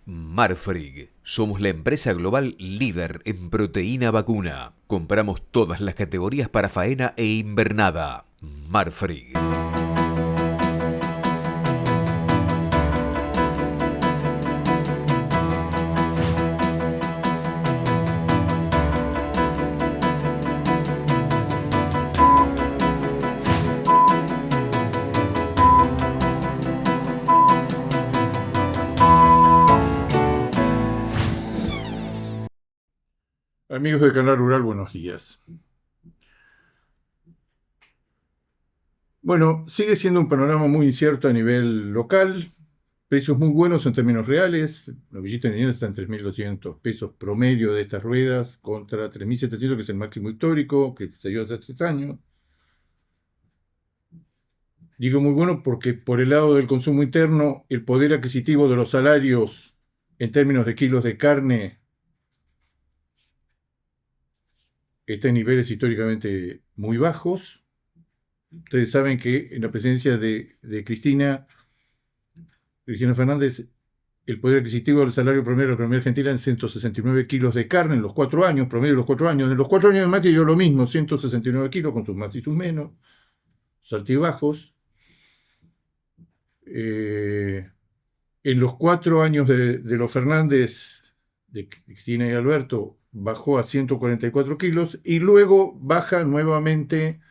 Marfrig. Somos la empresa global líder en proteína vacuna. Compramos todas las categorías para faena e invernada. Marfrig. Amigos de Canal Rural, buenos días. Bueno, sigue siendo un panorama muy incierto a nivel local, precios muy buenos en términos reales. La villita de está en 3.200 pesos promedio de estas ruedas contra 3.700, que es el máximo histórico, que se dio hace 3 años. Digo muy bueno porque por el lado del consumo interno, el poder adquisitivo de los salarios en términos de kilos de carne está en niveles históricamente muy bajos. Ustedes saben que en la presidencia de Cristina Fernández, el poder adquisitivo del salario promedio de la economía argentina en 169 kilos de carne en los 4 años, promedio de los 4 años. En los 4 años de Macri dio lo mismo, 169 kilos, con sus más y sus menos, sus altibajos. En los 4 años de los Fernández, de Cristina y Alberto, bajó a 144 kilos y luego baja nuevamente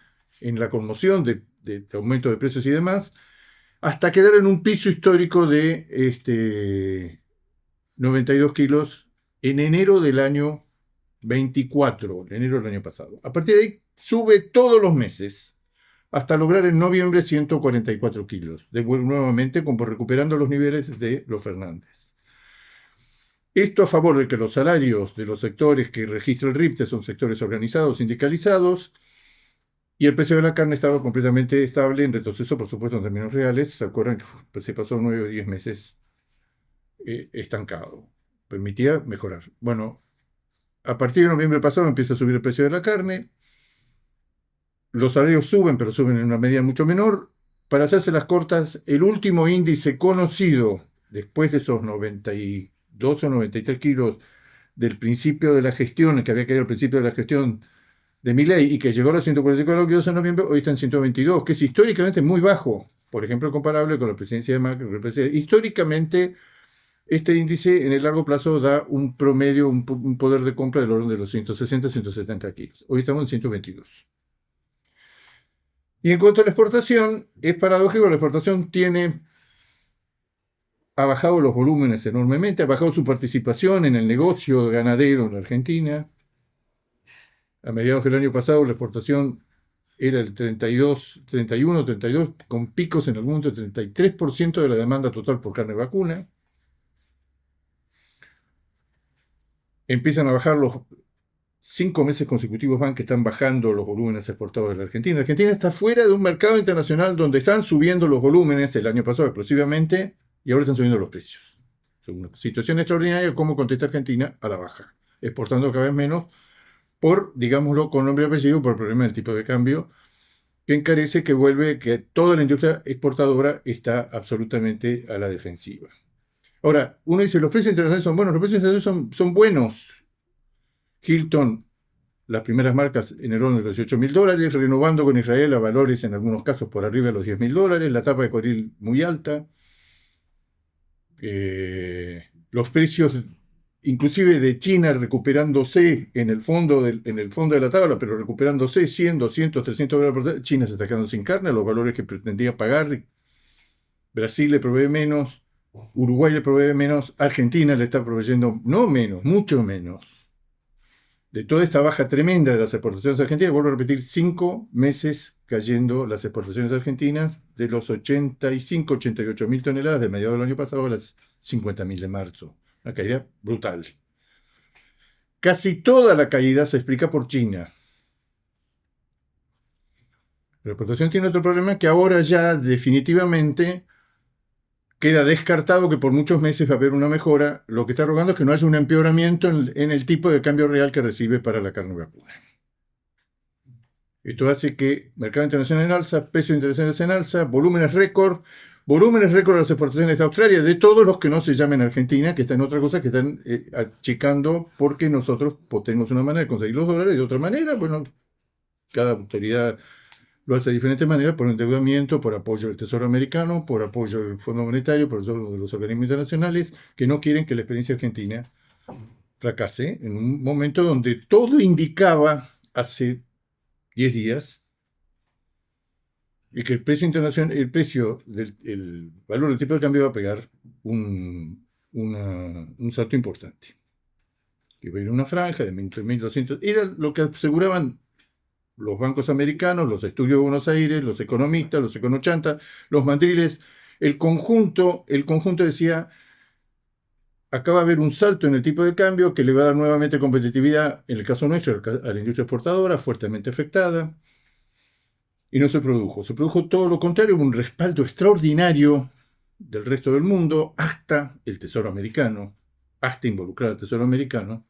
en la conmoción de aumento de precios y demás, hasta quedar en un piso histórico de 92 kilos en enero del año 24, enero del año pasado. A partir de ahí sube todos los meses, hasta lograr en noviembre 144 kilos, nuevamente como recuperando los niveles de los Fernández. Esto a favor de que los salarios de los sectores que registra el RIPTE son sectores organizados, sindicalizados, y el precio de la carne estaba completamente estable, en retroceso, por supuesto, en términos reales. ¿Se acuerdan que se pasó 9 o 10 meses estancado? Permitía mejorar. Bueno, a partir de noviembre pasado empieza a subir el precio de la carne. Los salarios suben, pero suben en una medida mucho menor. Para hacerse las cortas, el último índice conocido, después de esos 92 o 93 kilos del principio de la gestión, que había caído al principio de la gestión de Milei y que llegó a los 144 kilos en noviembre, hoy está en 122, que es históricamente muy bajo, por ejemplo, comparable con la presidencia de Macri. Históricamente, este índice en el largo plazo da un promedio, un poder de compra del orden de los 160, 170 kilos. Hoy estamos en 122. Y en cuanto a la exportación, es paradójico, la exportación ha bajado los volúmenes enormemente, ha bajado su participación en el negocio ganadero en la Argentina. A mediados del año pasado la exportación era el 32, 31, 32, con picos en algún momento de 33% de la demanda total por carne vacuna. Empiezan a bajar los 5 meses consecutivos, van que están bajando los volúmenes exportados de la Argentina. La Argentina está fuera de un mercado internacional donde están subiendo los volúmenes el año pasado explosivamente y ahora están subiendo los precios. Es una situación extraordinaria. ¿Cómo contesta Argentina? A la baja, exportando cada vez menos por, digámoslo con nombre y apellido, por el problema del tipo de cambio, que encarece, que vuelve que toda la industria exportadora está absolutamente a la defensiva. Ahora, uno dice, los precios internacionales son buenos. Los precios internacionales son buenos. Hilton, las primeras marcas en el orden de los $18.000, renovando con Israel a valores en algunos casos por arriba de los $10.000, la tapa de cordil muy alta. Los precios inclusive de China recuperándose en el fondo de la tabla, pero recuperándose 100, 200, 300 dólares por día. China se está quedando sin carne, los valores que pretendía pagar. Brasil le provee menos, Uruguay le provee menos, Argentina le está proveyendo no menos, mucho menos. De toda esta baja tremenda de las exportaciones argentinas, vuelvo a repetir, 5 meses cayendo las exportaciones argentinas, de los 85, 88 mil toneladas de mediados del año pasado a las 50.000 de marzo. Una caída brutal. Casi toda la caída se explica por China. La exportación tiene otro problema, que ahora ya definitivamente queda descartado que por muchos meses va a haber una mejora. Lo que está rogando es que no haya un empeoramiento en el tipo de cambio real que recibe para la carne vacuna. Esto hace que mercado internacional en alza, precios internacionales en alza, volúmenes récord, Volúmenes récord de las exportaciones de Australia, de todos los que no se llamen Argentina, que están en otra cosa, que están achicando porque nosotros tenemos una manera de conseguir los dólares, de otra manera, bueno, cada autoridad lo hace de diferentes maneras, por endeudamiento, por apoyo del Tesoro americano, por apoyo del Fondo Monetario, por apoyo de los organismos internacionales, que no quieren que la experiencia argentina fracase en un momento donde todo indicaba hace 10 días y que el precio internacional, el valor del tipo de cambio va a pegar un salto importante. Que va a ir a una franja de 1.200. Era lo que aseguraban los bancos americanos, los estudios de Buenos Aires, los economistas, los econochantas, los mandriles. El conjunto decía, acá va a haber un salto en el tipo de cambio que le va a dar nuevamente competitividad, en el caso nuestro, a la industria exportadora, fuertemente afectada. Y no se produjo. Se produjo todo lo contrario, un respaldo extraordinario del resto del mundo, hasta el Tesoro americano, hasta involucrar al Tesoro americano.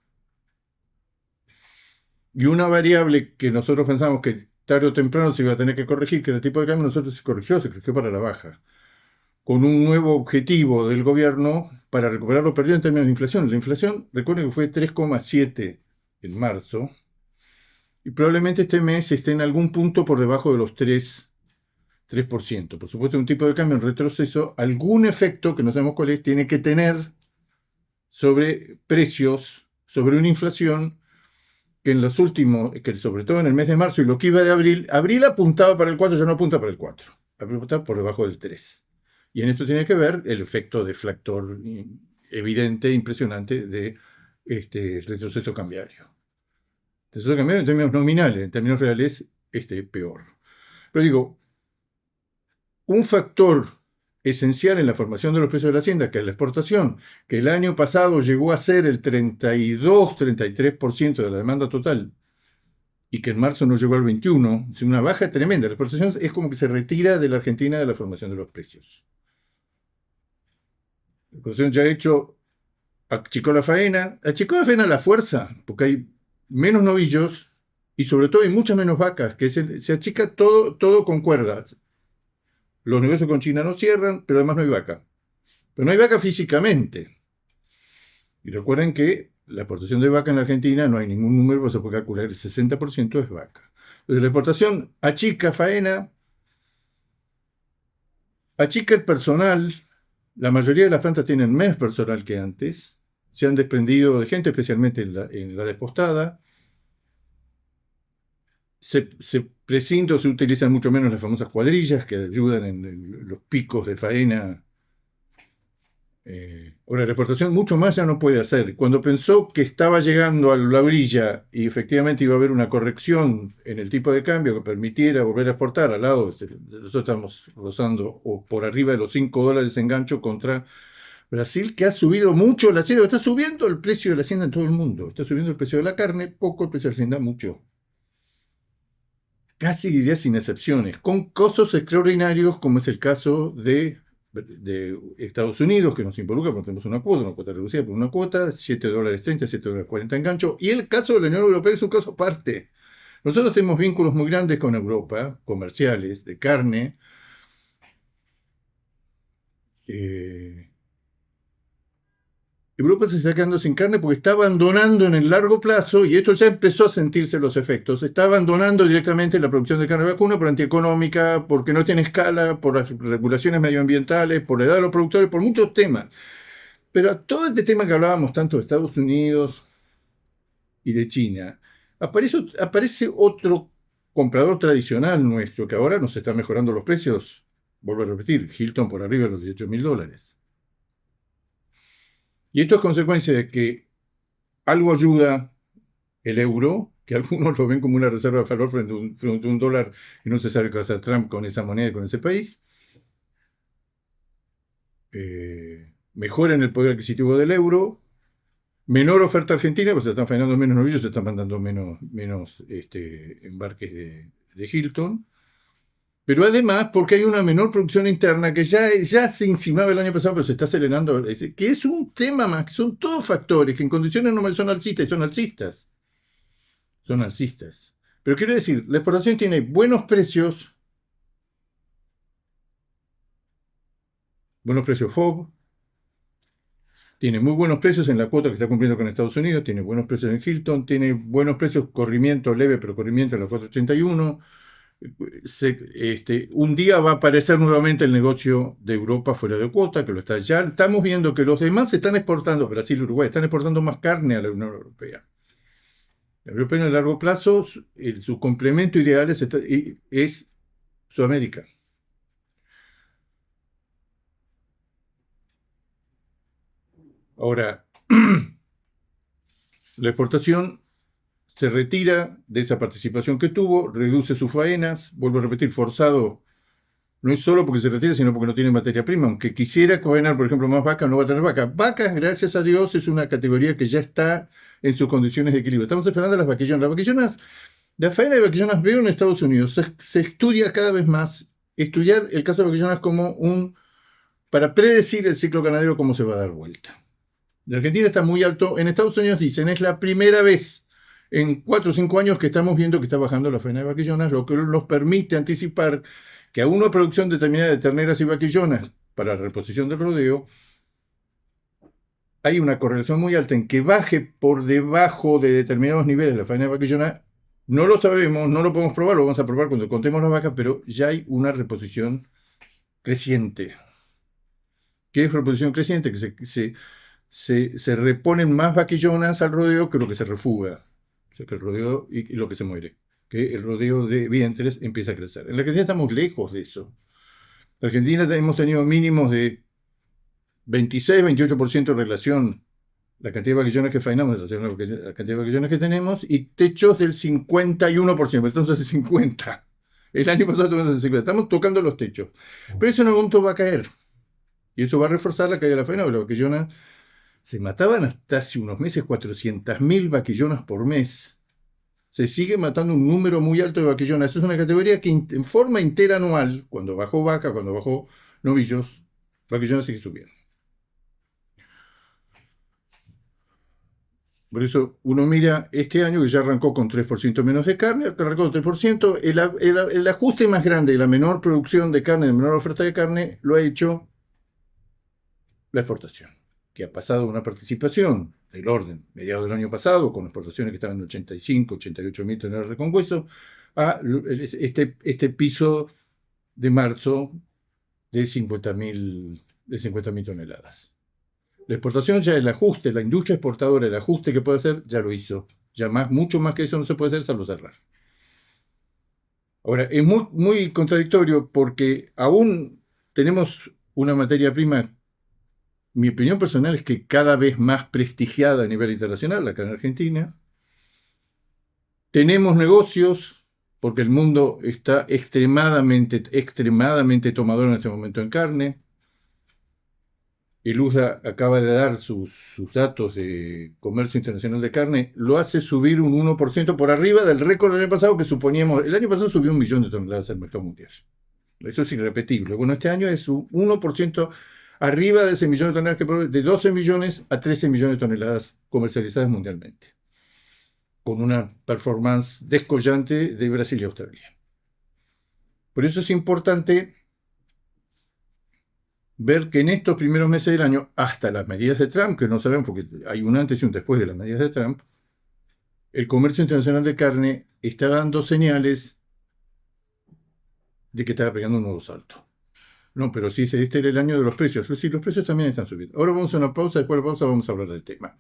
Y una variable que nosotros pensamos que tarde o temprano se iba a tener que corregir, que era el tipo de cambio, nosotros se corrigió para la baja, con un nuevo objetivo del gobierno para recuperar lo perdido en términos de inflación. La inflación, recuerden que fue 3,7 en marzo, y probablemente este mes esté en algún punto por debajo de los 3%. Por supuesto, un tipo de cambio en retroceso, algún efecto, que no sabemos cuál es, tiene que tener sobre precios, sobre una inflación que en los últimos, que sobre todo en el mes de marzo y lo que iba de abril apuntaba para el 4, ya no apunta para el 4, apunta por debajo del 3. Y en esto tiene que ver el efecto deflactor evidente, impresionante de retroceso cambiario. Retroceso cambiario en términos nominales, en términos reales, peor. Pero digo, un factor esencial en la formación de los precios de la hacienda, que es la exportación, que el año pasado llegó a ser el 32-33% de la demanda total, y que en marzo no llegó al 21%, es una baja tremenda. La exportación es como que se retira de la Argentina de la formación de los precios. La exportación ya ha hecho, achicó la faena a la fuerza, porque hay menos novillos y sobre todo hay muchas menos vacas, que se achica todo con cuerdas. Los negocios con China no cierran, pero además no hay vaca. Pero no hay vaca físicamente. Y recuerden que la exportación de vaca en la Argentina no hay ningún número, pues se puede calcular, el 60% es vaca. Entonces la exportación achica faena, achica el personal. La mayoría de las plantas tienen menos personal que antes. Se han desprendido de gente, especialmente en la despostada. Se utilizan mucho menos las famosas cuadrillas que ayudan en los picos de faena. Ahora, la exportación mucho más ya no puede hacer. Cuando pensó que estaba llegando a la orilla y efectivamente iba a haber una corrección en el tipo de cambio que permitiera volver a exportar al lado, nosotros estamos rozando o por arriba de los $5 en gancho contra Brasil, que ha subido mucho la hacienda. Está subiendo el precio de la hacienda en todo el mundo. Está subiendo el precio de la carne, poco el precio de la hacienda, mucho. Casi diría sin excepciones, con costos extraordinarios como es el caso de Estados Unidos, que nos involucra porque tenemos una cuota reducida por una cuota, $7.30, $7.40 en gancho, y el caso de la Unión Europea es un caso aparte. Nosotros tenemos vínculos muy grandes con Europa, comerciales, de carne. Europa se está quedando sin carne porque está abandonando en el largo plazo, y esto ya empezó a sentirse los efectos, está abandonando directamente la producción de carne vacuna por antieconómica, porque no tiene escala, por las regulaciones medioambientales, por la edad de los productores, por muchos temas. Pero a todo este tema que hablábamos tanto de Estados Unidos y de China, aparece otro comprador tradicional nuestro, que ahora nos está mejorando los precios. Vuelvo a repetir, Hilton por arriba de los $18.000. Y esto es consecuencia de que algo ayuda el euro, que algunos lo ven como una reserva de valor frente a un dólar, y no se sabe qué va a hacer Trump con esa moneda y con ese país. Mejora en el poder adquisitivo del euro, menor oferta argentina, pues se están faenando menos novillos, se están mandando menos embarques de Hilton. Pero además, porque hay una menor producción interna que ya se encimaba el año pasado, pero se está acelerando, que es un tema más, que son todos factores que en condiciones normales son alcistas y son alcistas. Son alcistas. Pero quiero decir, la exportación tiene buenos precios, buenos precios FOB, tiene muy buenos precios en la cuota que está cumpliendo con Estados Unidos, tiene buenos precios en Hilton, tiene buenos precios, corrimiento leve, pero corrimiento en la 481. Un día va a aparecer nuevamente el negocio de Europa fuera de cuota, que lo está ya. Estamos viendo que los demás están exportando, Brasil y Uruguay, están exportando más carne a la Unión Europea. La Unión Europea a largo plazo, su complemento ideal es Sudamérica. Ahora, la exportación se retira de esa participación que tuvo, reduce sus faenas, vuelvo a repetir, forzado, no es solo porque se retira, sino porque no tiene materia prima. Aunque quisiera faenar, por ejemplo, más vacas, no va a tener vacas. Vacas, gracias a Dios, es una categoría que ya está en sus condiciones de equilibrio. Estamos esperando a las vaquillonas. Las vaquillonas, la faena de vaquillonas veo en Estados Unidos. Se estudia cada vez más, estudiar el caso de vaquillonas como para predecir el ciclo ganadero, cómo se va a dar vuelta. La Argentina está muy alto. En Estados Unidos dicen, es la primera vez en 4 o 5 años que estamos viendo que está bajando la faena de vaquillonas, lo que nos permite anticipar que a una producción determinada de terneras y vaquillonas para la reposición del rodeo, hay una correlación muy alta en que baje por debajo de determinados niveles la faena de vaquillona. No lo sabemos, no lo podemos probar, lo vamos a probar cuando contemos las vacas, pero ya hay una reposición creciente. ¿Qué es reposición creciente? Que se reponen más vaquillonas al rodeo que lo que se refuga. O sea, que el rodeo y lo que se muere. Que el rodeo de vientres empieza a crecer. En la Argentina estamos lejos de eso. En Argentina hemos tenido mínimos de 26-28% en relación la cantidad de vaquillones que faenamos, la cantidad de vaquillones que tenemos, y techos del 51%. Estamos en 50%. El año pasado tuvimos el 50%. Estamos tocando los techos. Pero eso en algún momento va a caer. Y eso va a reforzar la caída de la faena, porque la vaquillona se mataban hasta hace unos meses 400.000 vaquillonas por mes. Se sigue matando un número muy alto de vaquillonas. Eso es una categoría que en forma interanual, cuando bajó vaca, cuando bajó novillos, vaquillonas sigue subiendo. Por eso uno mira este año que ya arrancó con 3% menos de carne, arrancó con 3%, el ajuste más grande, la menor producción de carne, la menor oferta de carne, lo ha hecho la exportación, que ha pasado de una participación del orden mediados del año pasado, con exportaciones que estaban en 85, 88 mil toneladas de recongüeso, a este piso de marzo de 50.000 toneladas. La exportación ya el ajuste, la industria exportadora, el ajuste que puede hacer, ya lo hizo. Ya mucho más que eso no se puede hacer salvo cerrar. Ahora, es muy, muy contradictorio porque aún tenemos una materia prima, mi opinión personal es que cada vez más prestigiada a nivel internacional, acá en Argentina. Tenemos negocios, porque el mundo está extremadamente tomador en este momento en carne. El USDA acaba de dar sus datos de comercio internacional de carne, lo hace subir un 1% por arriba del récord del año pasado que suponíamos. El año pasado subió 1 millón de toneladas al mercado mundial. Eso es irrepetible. Bueno, este año es un 1% arriba de ese millón de toneladas, de 12 millones a 13 millones de toneladas comercializadas mundialmente, con una performance descollante de Brasil y Australia. Por eso es importante ver que en estos primeros meses del año, hasta las medidas de Trump, que no sabemos porque hay un antes y un después de las medidas de Trump, el comercio internacional de carne está dando señales de que está pegando un nuevo salto. No, pero sí, este era el año de los precios. Sí, los precios también están subiendo. Ahora vamos a una pausa, después de la pausa vamos a hablar del tema.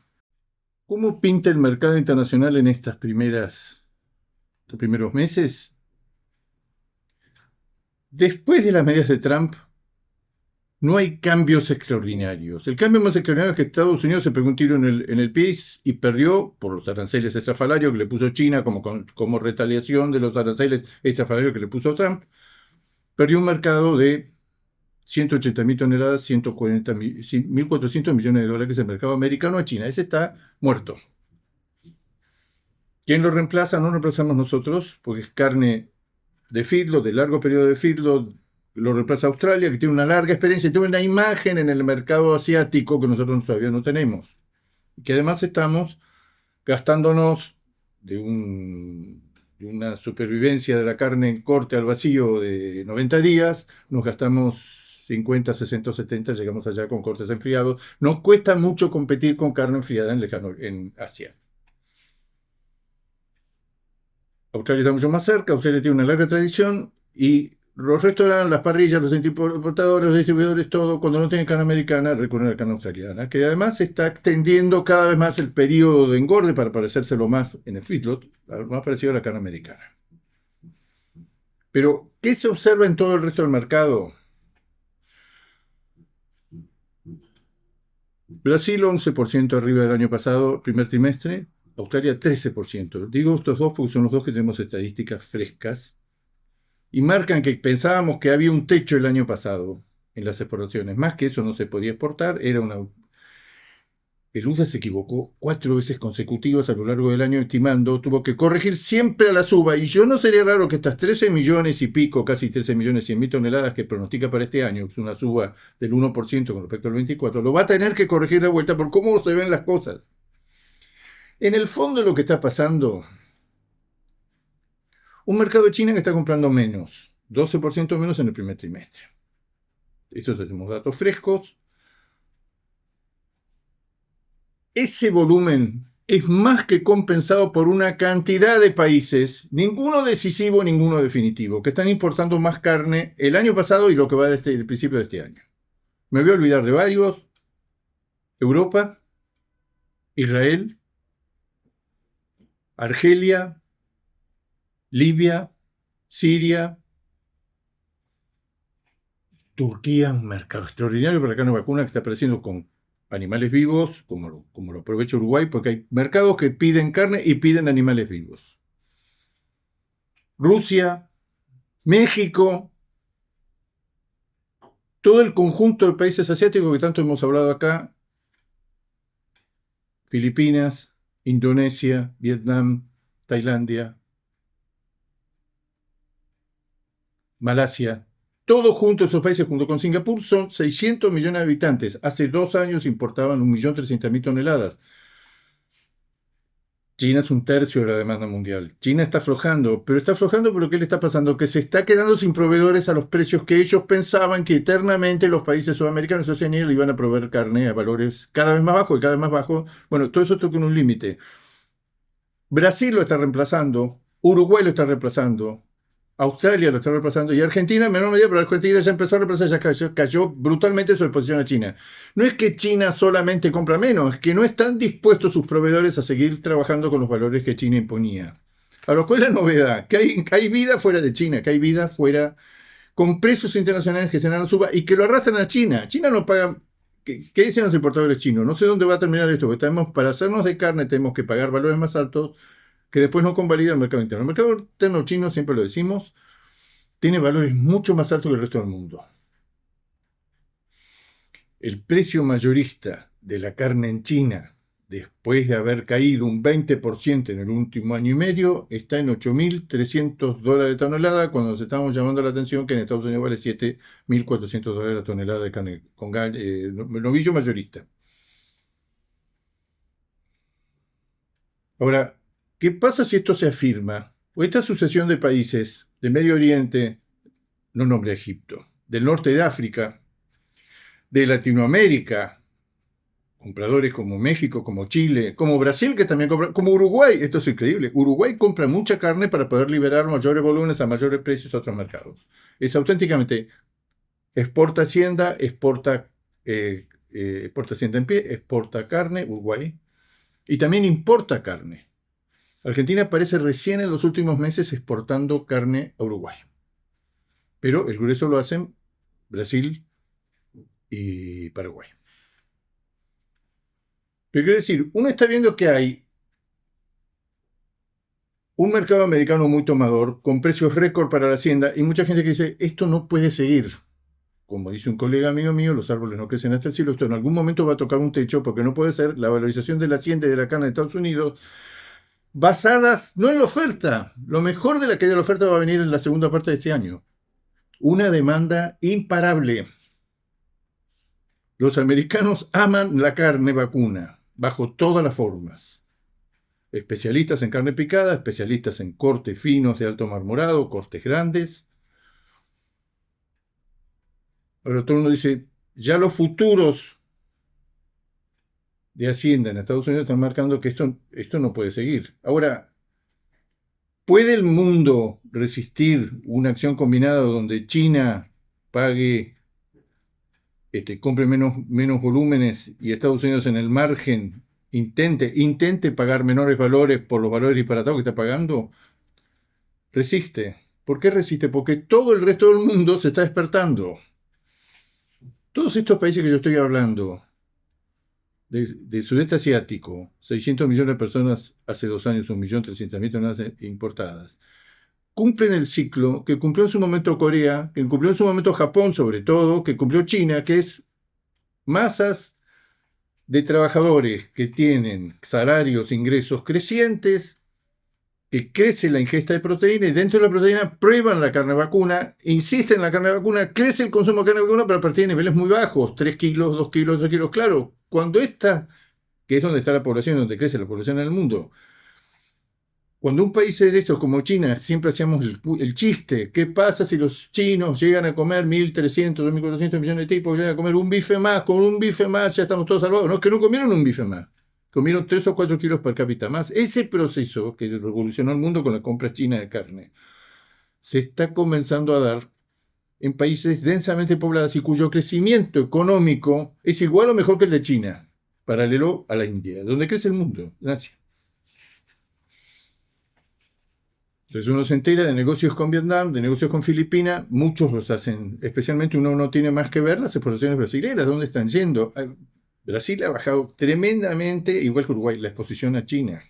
¿Cómo pinta el mercado internacional en estos primeros meses? Después de las medidas de Trump, no hay cambios extraordinarios. El cambio más extraordinario es que Estados Unidos se pegó un tiro en el pie y perdió por los aranceles estrafalarios que le puso China como retaliación de los aranceles estrafalarios que le puso Trump. Perdió un mercado de 180.000 toneladas, 1.400 millones de dólares, que es el mercado americano a China. Ese está muerto. ¿Quién lo reemplaza? No lo reemplazamos nosotros, porque es carne de feedlot, de largo periodo de feedlot. Lo reemplaza Australia, que tiene una larga experiencia, tiene una imagen en el mercado asiático que nosotros todavía no tenemos. Y que además estamos gastándonos de una supervivencia de la carne en corte al vacío de 90 días, nos gastamos 50, 60, 70, llegamos allá con cortes enfriados. Nos cuesta mucho competir con carne enfriada en Asia. Australia está mucho más cerca, Australia tiene una larga tradición y los restaurantes, las parrillas, los importadores, los distribuidores, todo, cuando no tienen carne americana, recurren a la carne australiana, que además está extendiendo cada vez más el periodo de engorde para parecérselo más en el feedlot, más parecido a la carne americana. Pero, ¿qué se observa en todo el resto del mercado? Brasil 11% arriba del año pasado, primer trimestre, Australia 13%. Digo estos dos porque son los dos que tenemos estadísticas frescas y marcan que pensábamos que había un techo el año pasado en las exportaciones. Más que eso no se podía exportar, el USDA se equivocó 4 veces consecutivas a lo largo del año estimando, tuvo que corregir siempre a la suba, y yo no sería raro que estas 13 millones y pico, casi 13 millones 100 mil toneladas que pronostica para este año, que es una suba del 1% con respecto al 24, lo va a tener que corregir de vuelta por cómo se ven las cosas. En el fondo lo que está pasando, un mercado de China que está comprando menos, 12% menos en el primer trimestre. Estos tenemos datos frescos. Ese volumen es más que compensado por una cantidad de países, ninguno decisivo, ninguno definitivo, que están importando más carne el año pasado y lo que va desde el principio de este año. Me voy a olvidar de varios: Europa, Israel, Argelia, Libia, Siria, Turquía, un mercado extraordinario para la carne vacuna que está apareciendo con animales vivos, como lo aprovecha Uruguay, porque hay mercados que piden carne y piden animales vivos. Rusia, México, todo el conjunto de países asiáticos que tanto hemos hablado acá, Filipinas, Indonesia, Vietnam, Tailandia, Malasia, todos juntos esos países, junto con Singapur, son 600 millones de habitantes. Hace 2 años importaban 1.300.000 toneladas. China es 1/3 de la demanda mundial. China está aflojando, pero está aflojando porque ¿qué le está pasando? Que se está quedando sin proveedores a los precios que ellos pensaban que eternamente los países sudamericanos y Oceanía le iban a proveer carne a valores cada vez más bajos y cada vez más bajos. Bueno, todo eso toca en un límite. Brasil lo está reemplazando, Uruguay lo está reemplazando, Australia lo está reemplazando y Argentina, en menor medida, pero Argentina ya empezó a reemplazar, ya cayó brutalmente su exposición a China. No es que China solamente compra menos, es que no están dispuestos sus proveedores a seguir trabajando con los valores que China imponía. A lo cual es la novedad, que hay vida fuera de China, que hay vida fuera con precios internacionales que se dan a suba y que lo arrastran a China. China no paga. ¿Qué dicen los importadores chinos? No sé dónde va a terminar esto, porque para hacernos de carne tenemos que pagar valores más altos que después no convalida el mercado interno. El mercado interno chino, siempre lo decimos, tiene valores mucho más altos que el resto del mundo. El precio mayorista de la carne en China, después de haber caído un 20% en el último año y medio, está en $8.300 de tonelada, cuando nos estamos llamando la atención que en Estados Unidos vale $7.400 la tonelada de carne con novillo mayorista. Ahora, ¿qué pasa si esto se afirma? O esta sucesión de países del Medio Oriente, no nombre a Egipto, del norte de África, de Latinoamérica, compradores como México, como Chile, como Brasil, que también compra, como Uruguay, esto es increíble, Uruguay compra mucha carne para poder liberar mayores volúmenes a mayores precios a otros mercados. Es auténticamente, exporta Hacienda, exporta Hacienda en pie, exporta carne, Uruguay, y también importa carne. Argentina aparece recién en los últimos meses exportando carne a Uruguay. Pero el grueso lo hacen Brasil y Paraguay. Pero quiero decir, uno está viendo que hay un mercado americano muy tomador, con precios récord para la hacienda, y mucha gente que dice, esto no puede seguir. Como dice un colega amigo mío, los árboles no crecen hasta el cielo, esto en algún momento va a tocar un techo, porque no puede ser la valorización de la hacienda y de la carne de Estados Unidos basadas no en la oferta. Lo mejor de la caída de la oferta va a venir en la segunda parte de este año. Una demanda imparable. Los americanos aman la carne vacuna, bajo todas las formas. Especialistas en carne picada, especialistas en cortes finos de alto marmorado, cortes grandes. Ahora todo el mundo dice, ya los futuros de Hacienda en Estados Unidos están marcando que esto no puede seguir. Ahora, ¿puede el mundo resistir una acción combinada donde China pague, compre menos volúmenes y Estados Unidos en el margen intente pagar menores valores por los valores disparatados que está pagando? Resiste. ¿Por qué resiste? Porque todo el resto del mundo se está despertando. Todos estos países que yo estoy hablando, del sudeste asiático, 600 millones de personas hace 2 años, 1.300.000 toneladas importadas, cumplen el ciclo que cumplió en su momento Corea, que cumplió en su momento Japón sobre todo, que cumplió China, que es masas de trabajadores que tienen salarios, ingresos crecientes, que crece la ingesta de proteína y dentro de la proteína prueban la carne vacuna, insisten en la carne vacuna, crece el consumo de carne vacuna, pero a partir de niveles muy bajos, 3 kilos, 2 kilos, 3 kilos. Claro, cuando esta, que es donde está la población, donde crece la población en el mundo, cuando un país de estos como China, siempre hacíamos el chiste, ¿qué pasa si los chinos llegan a comer 1.300, 2.400 millones de tipos, llegan a comer un bife más, con un bife más ya estamos todos salvados? No, que no comieron un bife más, comieron 3 o 4 kilos per cápita más. Ese proceso que revolucionó el mundo con la compra china de carne, se está comenzando a dar en países densamente poblados y cuyo crecimiento económico es igual o mejor que el de China, paralelo a la India, donde crece el mundo, en Asia. Entonces uno se entera de negocios con Vietnam, de negocios con Filipinas, muchos los hacen, especialmente uno no tiene más que ver las exportaciones brasileñas, ¿dónde están yendo? Brasil ha bajado tremendamente, igual que Uruguay, la exposición a China.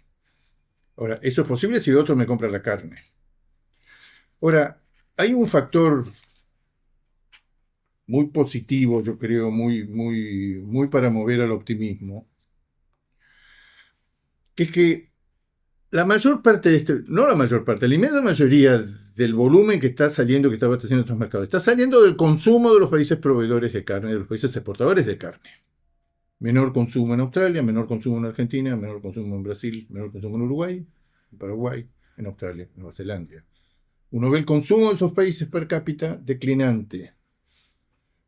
Ahora, ¿eso es posible si otro me compra la carne? Ahora, hay un factor muy positivo, yo creo, muy para mover al optimismo, que es que la mayor parte de esto, no la mayor parte, la inmensa mayoría del volumen que está saliendo, que está abasteciendo estos mercados, está saliendo del consumo de los países proveedores de carne, de los países exportadores de carne. Menor consumo en Australia, menor consumo en Argentina, menor consumo en Brasil, menor consumo en Uruguay, en Paraguay, en Australia, en Nueva Zelanda. Uno ve el consumo de esos países per cápita declinante.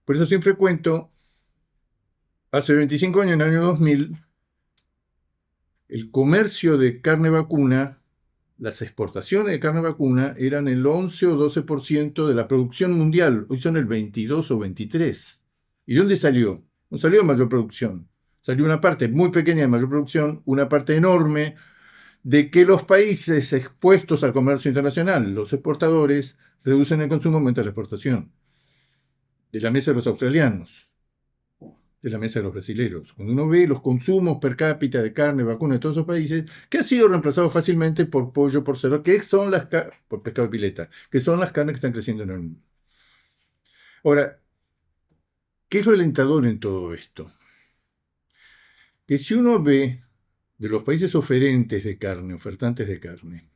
Por eso siempre cuento, hace 25 años, en el año 2000, el comercio de carne vacuna, las exportaciones de carne vacuna eran el 11 o 12% de la producción mundial. Hoy son el 22 o 23%. ¿Y dónde salió? No salió de mayor producción. Salió una parte muy pequeña de mayor producción, una parte enorme de que los países expuestos al comercio internacional, los exportadores, reducen el consumo, aumenta la exportación. De la mesa de los australianos, de la mesa de los brasileños. Cuando uno ve los consumos per cápita de carne, vacuna de todos esos países, que ha sido reemplazado fácilmente por pollo, por cerdo, que son por pescado de pileta, que son las carnes que están creciendo en el mundo. Ahora, ¿qué es lo alentador en todo esto? Que si uno ve de los países oferentes de carne, ofertantes de carne,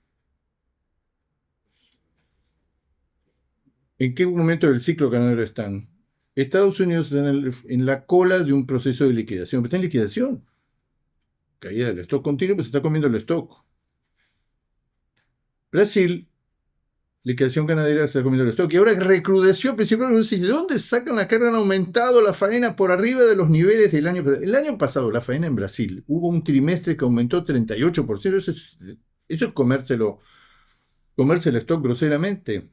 ¿en qué momento del ciclo ganadero están? Estados Unidos está en la cola de un proceso de liquidación. Está en liquidación. Caída del stock continuo, pues se está comiendo el stock. Brasil, liquidación ganadera, se está comiendo el stock. Y ahora recrudeció principalmente. ¿De dónde sacan la carne? Han aumentado la faena por arriba de los niveles del año pasado. El año pasado, la faena en Brasil, hubo un trimestre que aumentó 38%. Eso es comerse el stock groseramente.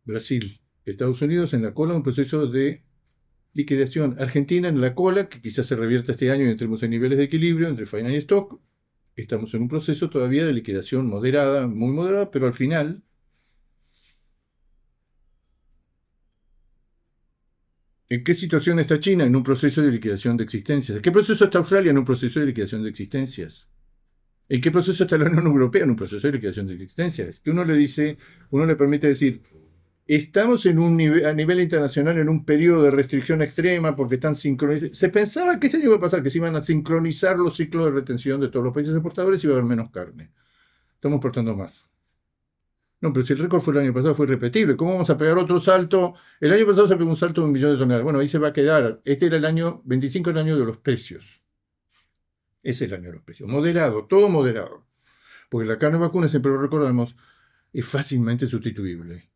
Brasil, Estados Unidos en la cola, un proceso de liquidación. Argentina en la cola, que quizás se revierta este año y entremos en niveles de equilibrio entre faena y stock. Estamos en un proceso todavía de liquidación moderada, muy moderada, pero al final, ¿en qué situación está China? En un proceso de liquidación de existencias. ¿En qué proceso está Australia? En un proceso de liquidación de existencias. ¿En qué proceso está la Unión Europea? En un proceso de liquidación de existencias. Que uno le permite decir, estamos a nivel internacional en un periodo de restricción extrema porque están sincronizados. Se pensaba que este año iba a pasar, que se iban a sincronizar los ciclos de retención de todos los países exportadores y iba a haber menos carne. Estamos exportando más. No, pero si el récord fue el año pasado, fue irrepetible. ¿Cómo vamos a pegar otro salto? El año pasado se pegó un salto de 1 millón de toneladas. Bueno, ahí se va a quedar. Este era el año 25, el año de los precios. Ese es el año de los precios. Moderado, todo moderado. Porque la carne vacuna, siempre lo recordamos, es fácilmente sustituible.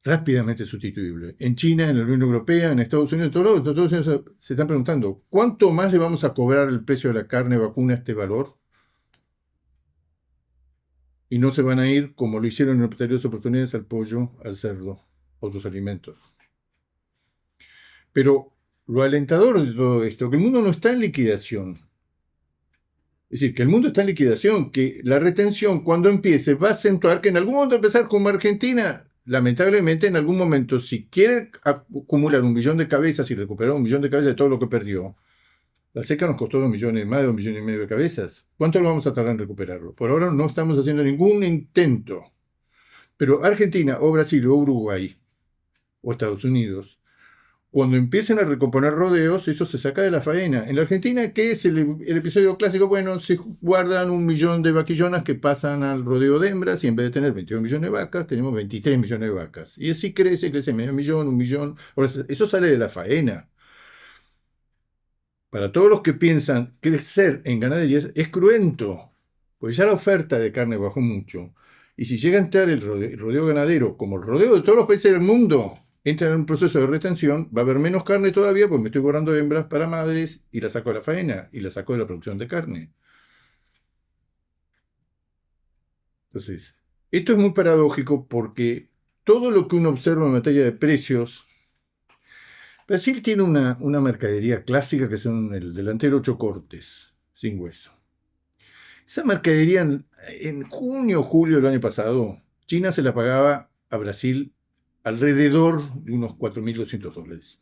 rápidamente sustituible. En China, en la Unión Europea, en Estados Unidos, en todos lados se están preguntando, ¿cuánto más le vamos a cobrar el precio de la carne vacuna a este valor? Y no se van a ir, como lo hicieron en anteriores oportunidades, al pollo, al cerdo, otros alimentos. Pero lo alentador de todo esto, que el mundo no está en liquidación. Es decir, que el mundo está en liquidación, que la retención cuando empiece va a acentuar que en algún momento empezar como Argentina, lamentablemente en algún momento, si quiere acumular 1 millón de cabezas y recuperar 1 millón de cabezas de todo lo que perdió, la seca nos costó 2 millones, más de 2 millones y medio de cabezas. ¿Cuánto lo vamos a tardar en recuperarlo? Por ahora no estamos haciendo ningún intento. Pero Argentina o Brasil o Uruguay o Estados Unidos, cuando empiecen a recomponer rodeos, eso se saca de la faena. En la Argentina, ¿qué es el episodio clásico? Bueno, se guardan 1 millón de vaquillonas que pasan al rodeo de hembras y en vez de tener 22 millones de vacas, tenemos 23 millones de vacas. Y así crece medio millón, 1 millón. Ahora, eso sale de la faena. Para todos los que piensan crecer en ganaderías es cruento, pues ya la oferta de carne bajó mucho. Y si llega a entrar el rodeo ganadero, como el rodeo de todos los países del mundo, entra en un proceso de retención, va a haber menos carne todavía, porque me estoy cobrando hembras para madres y la saco de la faena y la saco de la producción de carne. Entonces, esto es muy paradójico porque todo lo que uno observa en materia de precios, Brasil tiene una mercadería clásica que son el delantero 8 cortes, sin hueso. Esa mercadería en junio o julio del año pasado, China se la pagaba a Brasil alrededor de unos $4.200.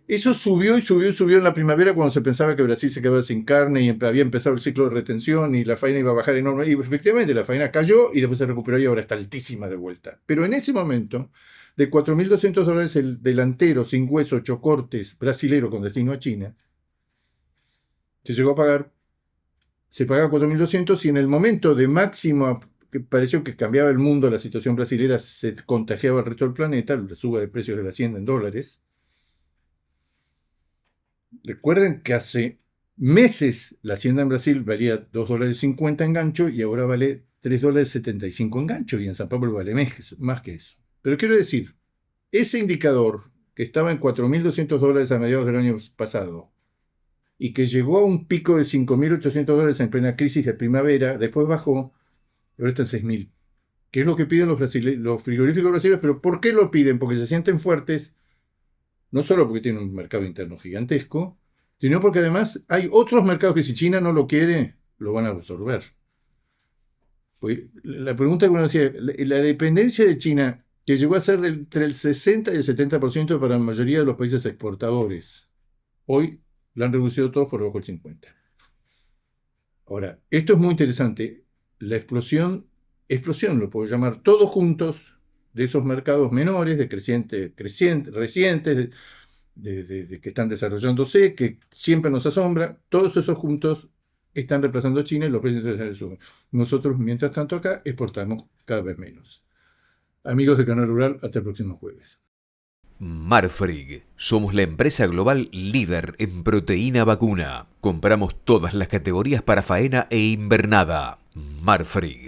Eso subió y subió y subió en la primavera cuando se pensaba que Brasil se quedaba sin carne y había empezado el ciclo de retención y la faena iba a bajar enorme. Y efectivamente la faena cayó y después se recuperó y ahora está altísima de vuelta. Pero en ese momento, de $4.200 el delantero sin hueso, 8 cortes, brasilero con destino a China, se llegó a pagar, se pagaba 4.200 y en el momento de máximo que pareció que cambiaba el mundo, la situación brasilera se contagiaba al resto del planeta, la suba de precios de la hacienda en dólares. Recuerden que hace meses la hacienda en Brasil valía $2.50 en gancho y ahora vale $3.75 en gancho y en San Pablo vale más que eso. Pero quiero decir, ese indicador que estaba en $4.200 a mediados del año pasado y que llegó a un pico de $5.800 en plena crisis de primavera, después bajó, ahora está en 6.000. ¿Qué es lo que piden los frigoríficos brasileños? ¿Pero por qué lo piden? Porque se sienten fuertes, no solo porque tienen un mercado interno gigantesco, sino porque además hay otros mercados que si China no lo quiere, lo van a absorber. Pues la pregunta que uno decía, la dependencia de China, que llegó a ser entre el 60 y el 70% para la mayoría de los países exportadores, hoy la han reducido todos por debajo del 50%. Ahora, esto es muy interesante. La explosión lo puedo llamar, todos juntos, de esos mercados menores, de recientes, de que están desarrollándose, que siempre nos asombra, todos esos juntos están reemplazando a China y los precios internacionales suben. Nosotros, mientras tanto acá, exportamos cada vez menos. Amigos de Canal Rural, hasta el próximo jueves. Marfrig. Somos la empresa global líder en proteína vacuna. Compramos todas las categorías para faena e invernada. Marfrig.